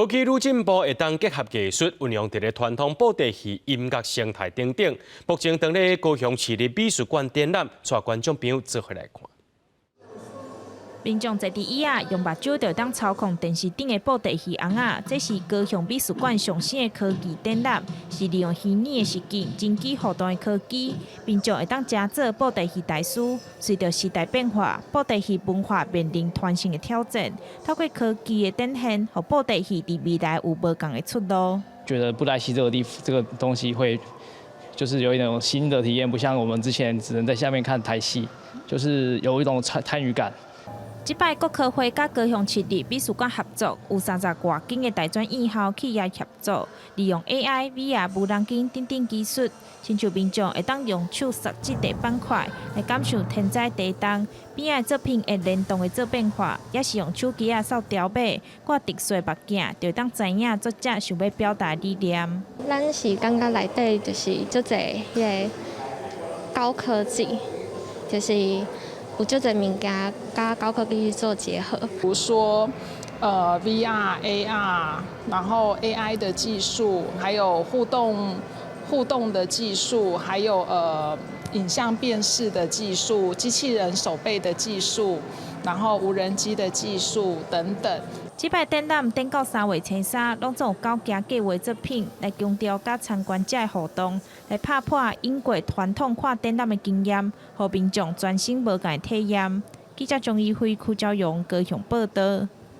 科技愈进步，会当结合技术，运用伫咧传统布袋戏、音乐生态等等。目前当咧高雄市立美术馆展览，带观众朋友做回来看。民众坐伫椅仔，用目睭就当操控电视顶的布袋戏翁仔。这是高雄美术馆上新的科技展览，是利用虚拟的实境、真机互动的科技，民众会当加做布袋戏大师。随着时代变化，布袋戏文化面临全新的挑战。透过科技的展现，让布袋戏伫未来有无同的出路。觉得布袋戏这个东西会，就是有一种新的体验，不像我们之前只能在下面看台戏，就是有一种参与感。这摆国科会甲高雄市立美术馆合作，有30外间的大专院校企业合作，利用 AI、VR、无人机等技术，亲像民众会当用手设计地板块来感受天灾地动，边仔作品会联动的做变化，也是用手机扫条码，挂特殊的目镜，就当知影作者想要表达理念。咱是感觉内底就是足侪迄个高科技，就是有足侪物件甲高科技去做结合。比如说VR、AR， 然后 AI 的技术，还有互动的技术，还有影像辨识的技术、机器人手背的技术，然后无人机的技术等等。这摆展览展到3月初3，拢总有9件计划作品来强调甲参观者的互动，来打破英国传统看展览的经验，让民众全新无同的体验。记者钟义辉、邱昭勇高雄报道。